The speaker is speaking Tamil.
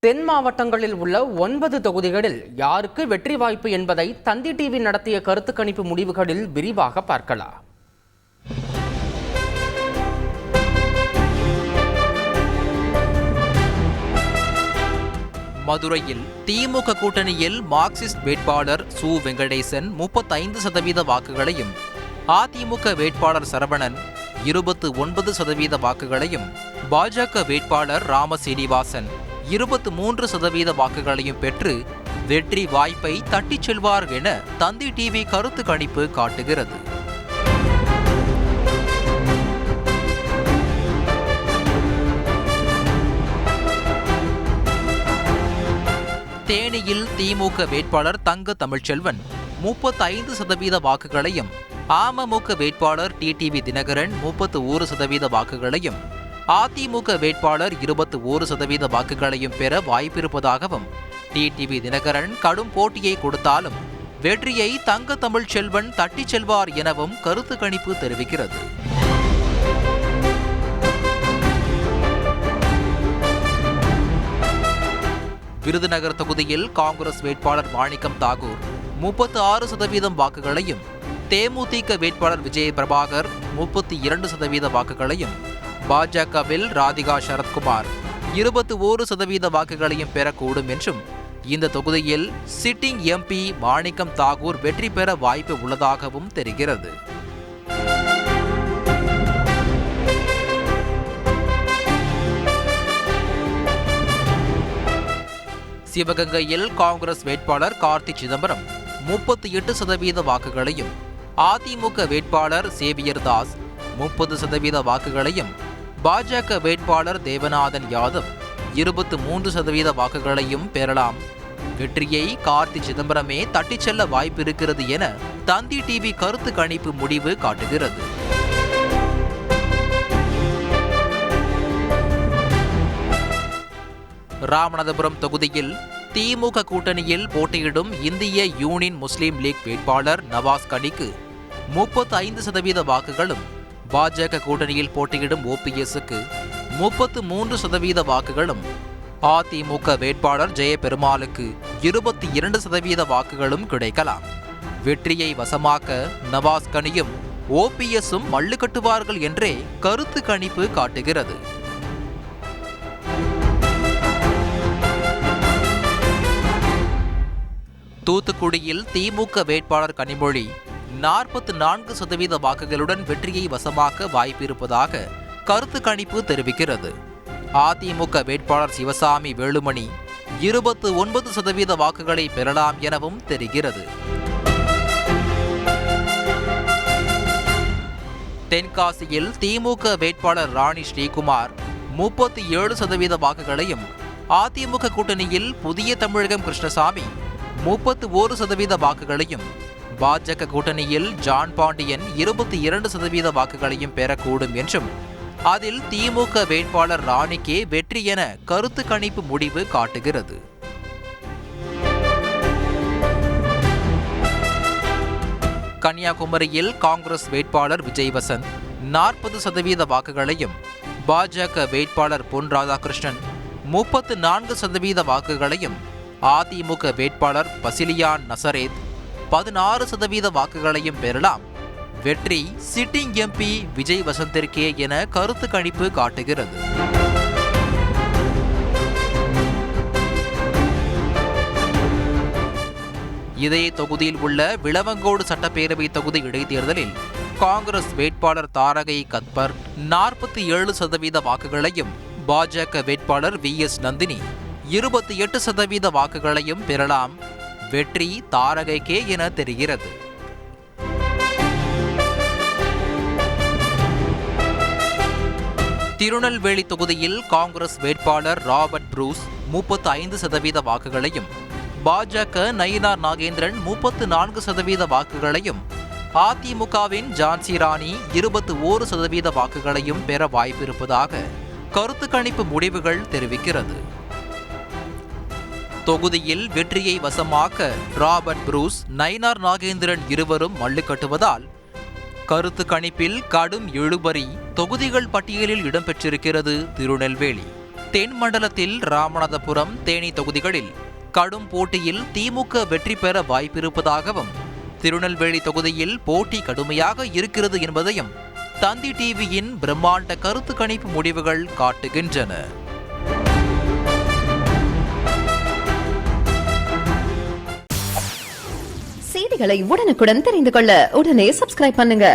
தென் மாவட்டங்களில் உள்ள 9 தொகுதிகளில் யாருக்கு வெற்றி வாய்ப்பு என்பதை தந்தி டிவி நடத்திய கருத்து கணிப்பு முடிவுகளில் விரிவாக பார்க்கலாம். மதுரையில் திமுக கூட்டணியில் மார்க்சிஸ்ட் வேட்பாளர் சு. வெங்கடேசன் 35% வாக்குகளையும், அதிமுக வேட்பாளர் சரவணன் 29% வாக்குகளையும், பாஜக வேட்பாளர் ராம சீனிவாசன் 23% வாக்குகளையும் பெற்று வெற்றி வாய்ப்பை தட்டிச் செல்வார் என தந்தி டிவி கருத்து கணிப்பு காட்டுகிறது. தேனியில் திமுக வேட்பாளர் தங்க தமிழ்ச்செல்வன் 35% வாக்குகளையும், அமமுக வேட்பாளர் டிடிவி தினகரன் 31% வாக்குகளையும், அதிமுக வேட்பாளர் 21% வாக்குகளையும் பெற வாய்ப்பிருப்பதாகவும், டிடிவி தினகரன் கடும் போட்டியை கொடுத்தாலும் வெற்றியை தங்க தமிழ்ச்செல்வன் தட்டிச் செல்வார் எனவும் கருத்து கணிப்பு தெரிவிக்கிறது. விருதுநகர் தொகுதியில் காங்கிரஸ் வேட்பாளர் மாணிக்கம் தாகூர் 36% வாக்குகளையும், தேமுதிக வேட்பாளர் விஜய் பிரபாகர் 32% வாக்குகளையும், பாஜகவில் ராதிகா சரத்குமார் 21% வாக்குகளையும் பெறக்கூடும் என்றும், இந்த தொகுதியில் சிட்டிங் எம்பி மாணிக்கம் தாகூர் வெற்றி பெற வாய்ப்பு உள்ளதாகவும் தெரிகிறது. சிவகங்கையில் காங்கிரஸ் வேட்பாளர் கார்த்தி சிதம்பரம் 38% வாக்குகளையும், அதிமுக வேட்பாளர் சேவியர் தாஸ் 30% வாக்குகளையும், பாஜக வேட்பாளர் தேவநாதன் யாதவ் 23% வாக்குகளையும் பெறலாம். வெற்றியை கார்த்தி சிதம்பரமே தட்டிச் செல்ல வாய்ப்பிருக்கிறது என தந்தி டிவி கருத்து கணிப்பு முடிவு காட்டுகிறது. ராமநாதபுரம் தொகுதியில் திமுக கூட்டணியில் போட்டியிடும் இந்திய யூனியன் முஸ்லீம் லீக் வேட்பாளர் நவாஸ் கனிக்கு 35% வாக்குகளும், பாஜக கூட்டணியில் போட்டியிடும் ஓபிஎஸ்க்கு 33% வாக்குகளும், அதிமுக வேட்பாளர் ஜெயபெருமாளுக்கு 22% வாக்குகளும் கிடைக்கலாம். வெற்றியை வசமாக்க நவாஸ் கனியும் ஓபிஎஸும் மல்லு கட்டுவார்கள் என்றே கருத்து கணிப்பு காட்டுகிறது. தூத்துக்குடியில் திமுக வேட்பாளர் கனிமொழி 44% வாக்குகளுடன் வெற்றியை வசமாக்க வாய்ப்பிருப்பதாக கருத்து கணிப்பு தெரிவிக்கிறது. அதிமுக வேட்பாளர் சிவசாமி வேலுமணி 29% வாக்குகளை பெறலாம் எனவும் தெரிகிறது. தென்காசியில் திமுக வேட்பாளர் ராணி ஸ்ரீகுமார் 37% வாக்குகளையும், அதிமுக கூட்டணியில் புதிய தமிழகம் கிருஷ்ணசாமி 31% வாக்குகளையும், பாஜக கூட்டணியில் ஜான் பாண்டியன் 22% வாக்குகளையும் பெறக்கூடும் என்றும், அதில் திமுக வேட்பாளர் ராணிக்கே வெற்றி என கருத்து கணிப்பு முடிவு காட்டுகிறது. கன்னியாகுமரியில் காங்கிரஸ் வேட்பாளர் விஜய் வசந்த் 40% வாக்குகளையும், பாஜக வேட்பாளர் பொன் ராதாகிருஷ்ணன் 34% வாக்குகளையும், அதிமுக வேட்பாளர் பசிலியான் நசரேத் 16% வாக்குகளையும் பெறலாம். வெற்றி சிட்டிங் எம்பி விஜய் வசந்திற்கே என கருத்து கணிப்பு காட்டுகிறது. இதே தொகுதியில் உள்ள விளவங்கோடு சட்டப்பேரவை தொகுதி இடைத்தேர்தலில் காங்கிரஸ் வேட்பாளர் தாரகை கத்பர் 47% வாக்குகளையும், பாஜக வேட்பாளர் VS நந்தினி 28% வாக்குகளையும் பெறலாம். வெற்றி தாரகைக்கே என தெரிகிறது. திருநெல்வேலி தொகுதியில் காங்கிரஸ் வேட்பாளர் ராபர்ட் ப்ரூஸ் 35% வாக்குகளையும், பாஜக நயினார் நாகேந்திரன் 34% வாக்குகளையும், அதிமுகவின் ஜான்சி ராணி 21% வாக்குகளையும் பெற வாய்ப்பிருப்பதாக கருத்து கணிப்பு முடிவுகள் தெரிவிக்கிறது. தொகுதியில் வெற்றியை வசமாக்க ராபர்ட் ப்ரூஸ், நயினார் நாகேந்திரன் இருவரும் மல்லு கட்டுவதால் கருத்து கணிப்பில் கடும் இழுபறி தொகுதிகள் பட்டியலில் இடம்பெற்றிருக்கிறது திருநெல்வேலி. தென் மண்டலத்தில் ராமநாதபுரம், தேனி தொகுதிகளில் கடும் போட்டியில் திமுக வெற்றி பெற வாய்ப்பிருப்பதாகவும், திருநெல்வேலி தொகுதியில் போட்டி கடுமையாக இருக்கிறது என்பதையும் தந்தி டிவியின் பிரம்மாண்ட கருத்து கணிப்பு முடிவுகள் காட்டுகின்றன. செய்திகளை உடனுக்குடன் தெரிந்து கொள்ள உடனே சப்ஸ்கிரைப் பண்ணுங்க.